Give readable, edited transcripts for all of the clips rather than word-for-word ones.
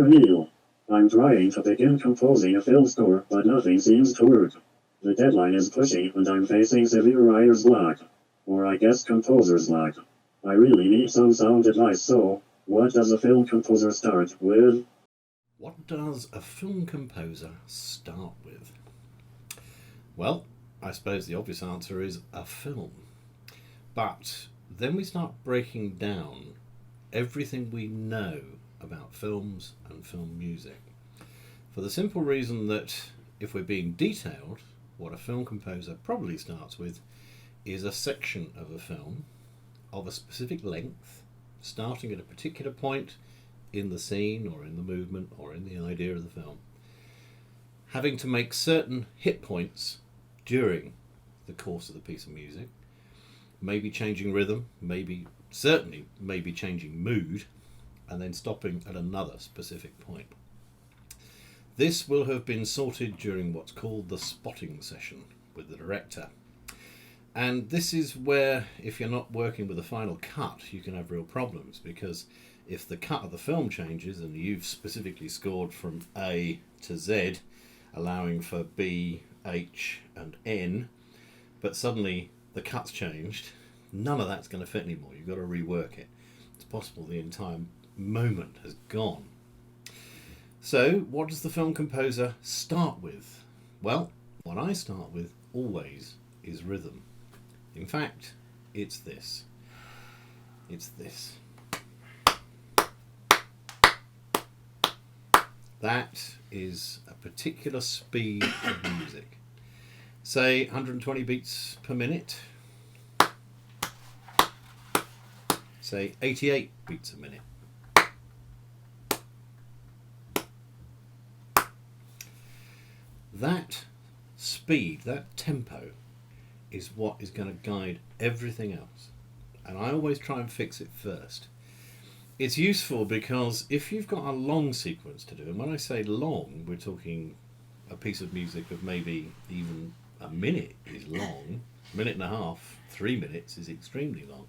Dear Neil, I'm trying to begin composing a film score, but nothing seems to work. The deadline is pushing, and I'm facing severe writer's block. Or I guess composer's block. I really need some sound advice, so what does a film composer start with? What does a film composer start with? Well, I suppose the obvious answer is a film. But then we start breaking down everything we know about films and film music. For the simple reason that if we're being detailed, what a film composer probably starts with is a section of a film of a specific length, starting at a particular point in the scene or in the movement or in the idea of the film, having to make certain hit points during the course of the piece of music, maybe changing rhythm, maybe changing mood, and then stopping at another specific point. This will have been sorted during what's called the spotting session with the director. And this is where, if you're not working with a final cut, you can have real problems, because if the cut of the film changes and you've specifically scored from A to Z, allowing for B, H and N, but suddenly the cut's changed, none of that's going to fit anymore. You've got to rework it. It's possible the entire moment has gone. So what does the film composer start with? Well, what I start with always is rhythm. In fact, it's this. That is a particular speed of music. Say 120 beats per minute. Say 88 beats a minute. That speed, that tempo, is what is going to guide everything else. And I always try and fix it first. It's useful because if you've got a long sequence to do, and when I say long, we're talking a piece of music of maybe even a minute is long, a minute and a half, 3 minutes is extremely long,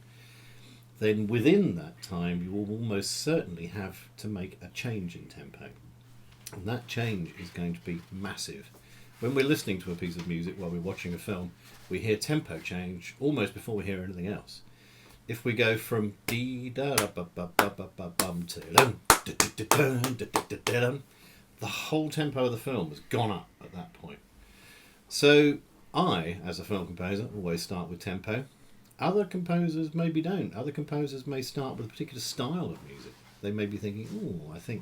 then within that time you will almost certainly have to make a change in tempo. And that change is going to be massive. When we're listening to a piece of music while we're watching a film, we hear tempo change almost before we hear anything else. If we go from dee da da ba ba ba ba ba bum to dum da da da da da da dum, the whole tempo of the film has gone up at that point. So I, as a film composer, always start with tempo. Other composers maybe don't. Other composers may start with a particular style of music. They may be thinking, oh, I think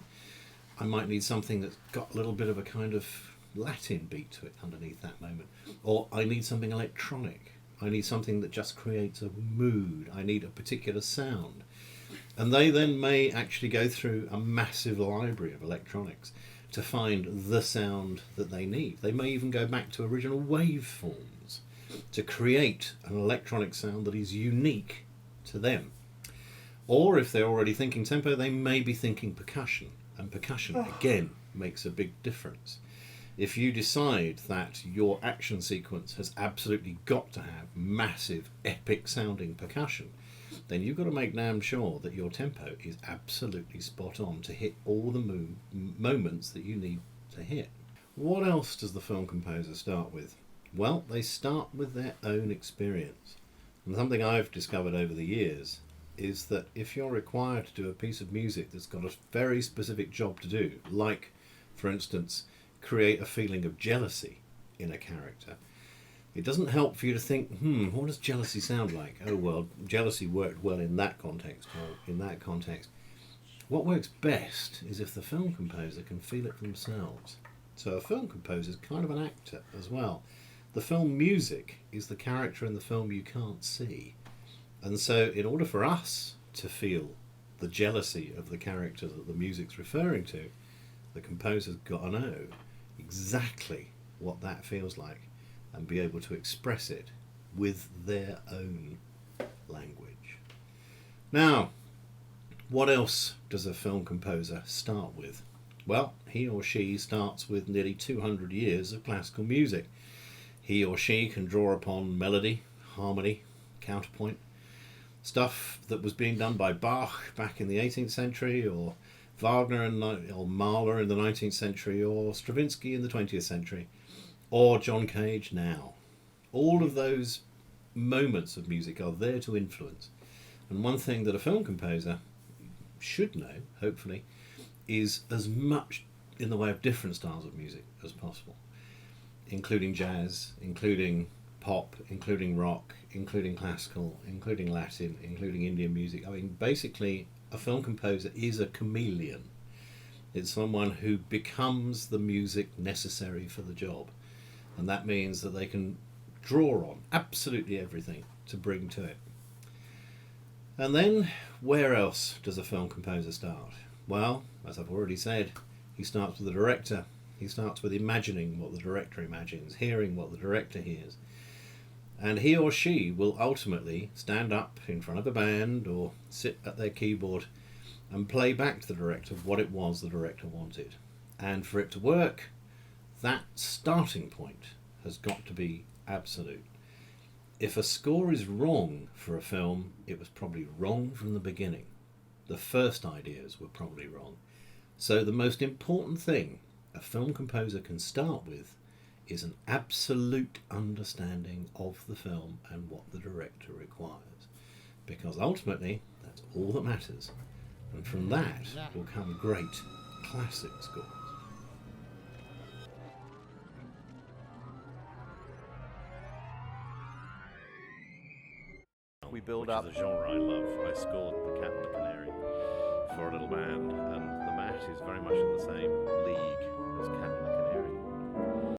I might need something that's got a little bit of a kind of Latin beat to it underneath that moment. Or I need something electronic. I need something that just creates a mood. I need a particular sound. And they then may actually go through a massive library of electronics to find the sound that they need. They may even go back to original waveforms to create an electronic sound that is unique to them. Or if they're already thinking tempo, they may be thinking percussion. And percussion, again, makes a big difference. If you decide that your action sequence has absolutely got to have massive, epic sounding percussion, then you've got to make damn sure that your tempo is absolutely spot on to hit all the moments that you need to hit. What else does the film composer start with? Well, they start with their own experience. And something I've discovered over the years is that if you're required to do a piece of music that's got a very specific job to do, like, for instance, create a feeling of jealousy in a character, it doesn't help for you to think, what does jealousy sound like? Oh, well, jealousy worked well in that context or in that context. What works best is if the film composer can feel it themselves. So a film composer is kind of an actor as well. The film music is the character in the film you can't see. And so in order for us to feel the jealousy of the character that the music's referring to, the composer's got to know exactly what that feels like and be able to express it with their own language. Now, what else does a film composer start with? Well, he or she starts with nearly 200 years of classical music. He or she can draw upon melody, harmony, counterpoint, stuff that was being done by Bach back in the 18th century, or Wagner or Mahler in the 19th century, or Stravinsky in the 20th century, or John Cage now. All of those moments of music are there to influence. And one thing that a film composer should know, hopefully, is as much in the way of different styles of music as possible, including jazz, including pop, including rock, including classical, including Latin, including Indian music. I mean, basically, a film composer is a chameleon. It's someone who becomes the music necessary for the job. And that means that they can draw on absolutely everything to bring to it. And then, where else does a film composer start? Well, as I've already said, he starts with the director. He starts with imagining what the director imagines, hearing what the director hears. And he or she will ultimately stand up in front of a band or sit at their keyboard and play back to the director what it was the director wanted. And for it to work, that starting point has got to be absolute. If a score is wrong for a film, it was probably wrong from the beginning. The first ideas were probably wrong. So the most important thing a film composer can start with is an absolute understanding of the film and what the director requires. Because ultimately, that's all that matters. And from that will come great classic scores. We build up. Which is a genre I love. I scored The Cat and the Canary for a little band, and the mat is very much in the same